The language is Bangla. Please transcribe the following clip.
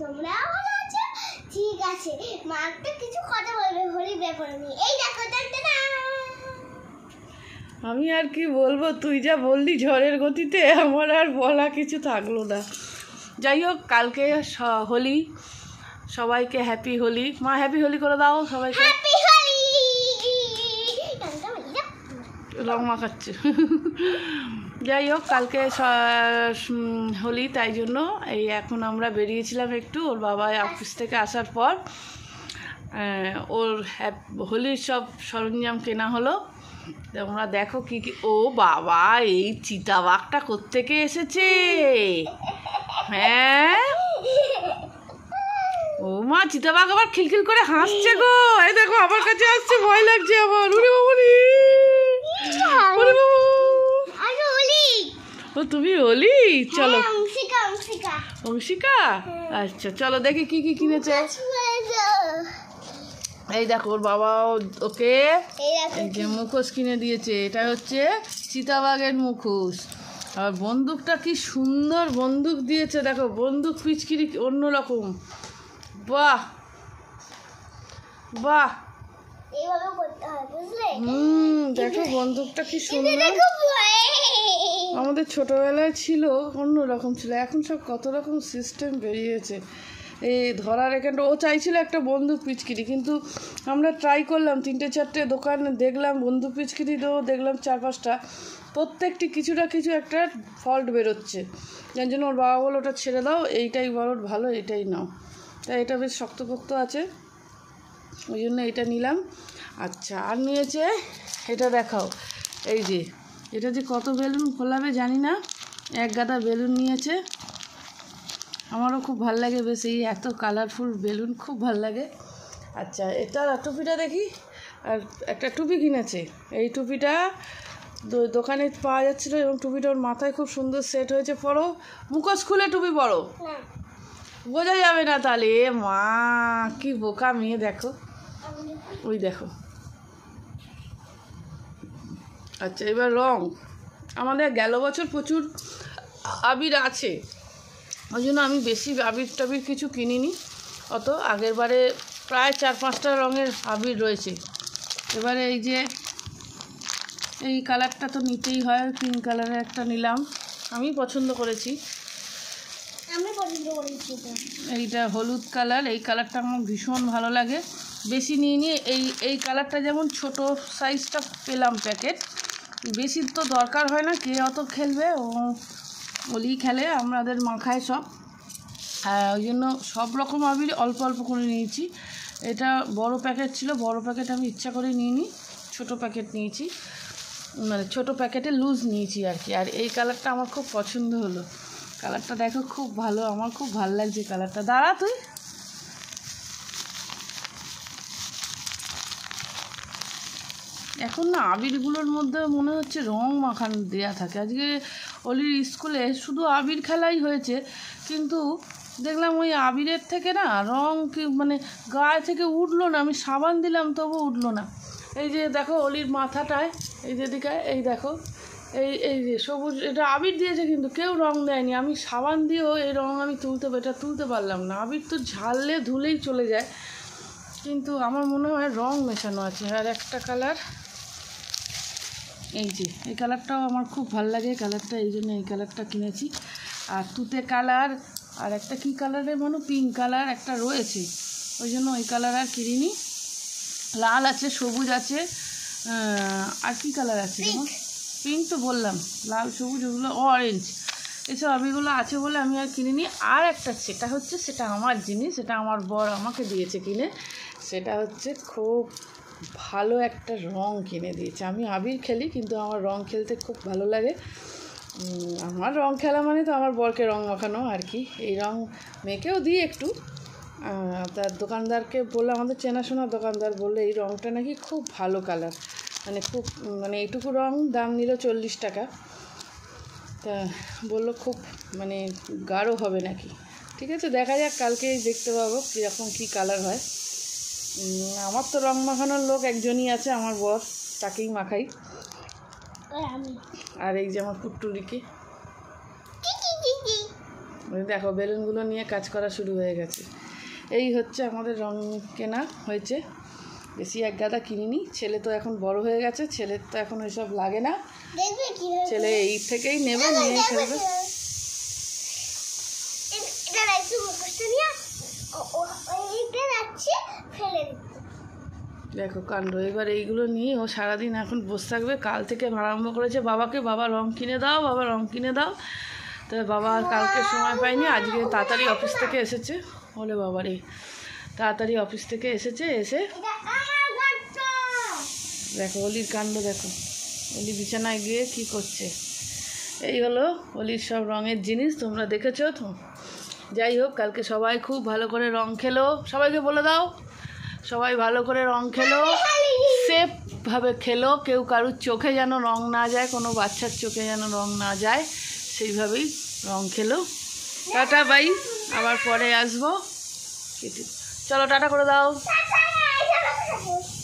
তোমরা ভালো আছো? ঠিক আছে, মা একটা কিছু কথা বলবে হোলির ব্যাপারে নিয়ে। এই দেখো, আমি আর কি বলবো, তুই যা বললি ঝড়ের গতিতে আমার আর বলা কিছু থাকলো না। যাই হোক, কালকে হোলি, সবাইকে হ্যাপি হোলি। মা হ্যাপি হোলি করে দাও সবাইকে। হ্যাপি হোলি। রং মাখাচ্ছে। যাই হোক, কালকে হোলি, তাই জন্য এই এখন আমরা বেরিয়েছিলাম একটু। ওর বাবা অফিস থেকে আসার পর ওর হোলির সব সরঞ্জাম কেনা হলো। তোমরা দেখো কি কি। ও বাবা, এই চিতাবাঘটা কোত্থেকে এসেছে? হ্যাঁ, ও মা, চিতাবাঘ আবার খিলখিল করে হাসছে গো। এই দেখো, আমার কাছে আসছে, ভয় লাগছে আমার। ওরে বাবা রে, ওরে বাবা। ও তুমি হোলি, চলো। অংশিকা, আচ্ছা চলো দেখি কি কি কিনেছে। এই দেখো, ওর বাবা ওকে এই যে মুখোশ কিনে দিয়েছে। এটা হচ্ছে চিতাবাঘের মুখোশ। আর বন্দুকটা কি সুন্দর বন্দুক দিয়েছে, দেখো বন্দুক পিচকিরি অন্যরকম। বাহ বাহ, দেখো বন্দুকটা কি সুন্দর। আমাদের ছোটবেলায় ছিল অন্যরকম ছিল, এখন সব কত রকম সিস্টেম বেরিয়েছে। এই ধরার এখানটা ও চাইছিল একটা বন্দুক পিচকিরি, কিন্তু আমরা ট্রাই করলাম 3-4টে দোকান দেখলাম বন্দুক পিচকিরি, তো দেখলাম 4-5টা, প্রত্যেকটি কিছু না কিছু একটা ফল্ট বেরোচ্ছে। যার জন্য ওর বাবা বলল ওটা ছেড়ে দাও, এইটাই বড় ভালো, এইটাই নাও। তাই এটা বেশ শক্তপোক্ত আছে, ওই জন্য এটা নিলাম। আচ্ছা, আর নিয়েছে এটা, দেখাও। এই যে এটা যে কত বেলুন ফোলাবে জানি না, এক গাদা বেলুন নিয়েছে। আমারও খুব ভাল লাগে বেশ, এই এত কালারফুল বেলুন খুব ভাল লাগে। আচ্ছা, এটা টুপিটা দেখি। আর একটা টুপি কিনেছে। এই টুপিটা দোকানে পাওয়া যাচ্ছিলো, এবং টুপিটা ওর মাথায় খুব সুন্দর সেট হয়েছে। পরো, মুখোশ খুলে টুপি পরো, বোঝা যাবে না তাহলে। মা কি বোকা মেয়ে, দেখো ওই দেখো। আচ্ছা, এবার রং। আমাদের গেল বছর প্রচুর আবির আছে, ওই জন্য আমি বেশি আবির টাবির কিছু কিনিনি অত। আগের বারে প্রায় 4-5টা রঙের আবির রয়েছে। এবারে এই যে এই কালারটা তো নিতেই হয়, পিঙ্ক কালারের একটা নিলাম, আমি পছন্দ করেছি। এইটা হলুদ কালার, এই কালারটা আমার ভীষণ ভালো লাগে। বেশি নিয়ে এই কালারটা যেমন ছোট সাইজটা পেলাম প্যাকেট, বেশি তো দরকার হয় না, কে অত খেলবে। হোলি খেলে, আমাদের মাখায় সব, ওই জন্য সব রকম আবির অল্প অল্প করে নিয়েছি। এটা বড় প্যাকেট ছিল, বড় প্যাকেট আমি ইচ্ছা করে নিইনি, ছোট প্যাকেট নিয়েছি, মানে ছোট প্যাকেটে লুজ নিয়েছি আর কি। আর এই কালারটা আমার খুব পছন্দ হলো। কালারটা দেখো খুব ভালো, আমার খুব ভালো লাগছে কালারটা। দাঁড়া তুই, এখন না আবিরগুলোর মধ্যে মনে হচ্ছে রং মাখানো দেওয়া থাকে। আজকে অলির স্কুলে শুধু আবির খেলাই হয়েছে, কিন্তু দেখলাম ওই আবিরের থেকে না রং কি মানে গায়ে থেকে উঠলো না। আমি সাবান দিলাম তবু উঠলো না। এই যে দেখো অলির মাথাটায়, এই যেদিকে, এই দেখো, এই যে সবুজ, এটা আবির দিয়েছে কিন্তু কেউ রং দেয়নি। আমি সাবান দিয়েও এই রং আমি তুলতে পারলাম না। আবির তো ঝাললে ধুলেই চলে যায়, কিন্তু আমার মনে হয় রং মেশানো আছে। আর একটা কালার, এই যে এই কালারটাও আমার খুব ভালো লাগে কালারটা, এই জন্য এই কালারটা কিনেছি। আর তুতে কালার, আর একটা কী কালারের মানে পিঙ্ক কালার একটা রয়েছে, ওই জন্য ওই কালার আর কিনিনি। লাল আছে, সবুজ আছে, আর কী কালার আছে যেমন পিঙ্ক তো বললাম, লাল সবুজ ওগুলো, অরেঞ্জ, এসব আবিরগুলো আছে বলে আমি আর কিনিনি। আর একটা, সেটা আমার জিনিস, সেটা আমার বর আমাকে দিয়েছে কিনে। সেটা হচ্ছে খুব ভালো একটা রং কিনে দিয়েছে। আমি আবির খেলি, কিন্তু আমার রং খেলতে খুব ভালো লাগে। আমার রং খেলা মানে তো আমার বরকে রং মাখানো আর কি। এই রং মেয়েকেও দিই একটু। তার দোকানদারকে বললো, আমাদের চেনাশোনা দোকানদার, বললো এই রংটা নাকি খুব ভালো কালার, মানে এইটুকু রং দাম নিল 40 টাকা। তা বললো খুব গাঢ় হবে নাকি। ঠিক আছে, দেখা যাক, কালকে দেখতে পাবো কীরকম কী কালার হয়। আমার তো রং মাখানোর লোক একজনই আছে, আমার বর, তাকেই মাখাই। আর এই যে আমার পুট্টুরিকে, দেখো বেলুনগুলো নিয়ে কাজ করা শুরু হয়ে গেছে। এই হচ্ছে আমাদের রং কেনা হয়েছে, বেশি এক গাদা কিনিনি। ছেলে তো এখন বড় হয়ে গেছে, ছেলের তো এখন ওইসব লাগে না, দেখবে কি হবে? ছেলে এই থেকেই নেবে, নিয়ে দেখবে খেলবে। কি হবে? এটা না একটু মুখটা নিয়ে এইটা যাচ্ছে ফেলে দিতে। দেখো কাণ্ড। এবার এইগুলো নিয়ে ও সারাদিন এখন বসে থাকবে। কাল থেকে আরম্ভ করেছে বাবাকে, বাবা রং কিনে দাও, বাবা রং কিনে দাও। তবে বাবা আর কালকে সময় পায়নি, আজকে তাড়াতাড়ি অফিস থেকে এসেছে। বলে বাবারে, তাড়াতাড়ি অফিস থেকে এসেছে, এসে এটা আমার ঘরটা। দেখো অলির কাণ্ড। দেখো অলি বিছানায় গিয়ে কি করছে। এই হলো অলির সব রঙের জিনিস, তোমরা দেখেছো তো। যাই হোক, কালকে সবাই খুব ভালো করে রং খেলো। সবাইকে বলে দাও, সবাই ভালো করে রং খেলো, সেফভাবে খেলো। কেউ কারুর চোখে যেন রং না যায়, কোনো বাচ্চার চোখে যেন রং না যায়, সেইভাবেই রং খেলো। টাটা বাই, আবার পরে আসবো। চলো টাটা করে দাও। টাটা, এই যে আমার কাছে।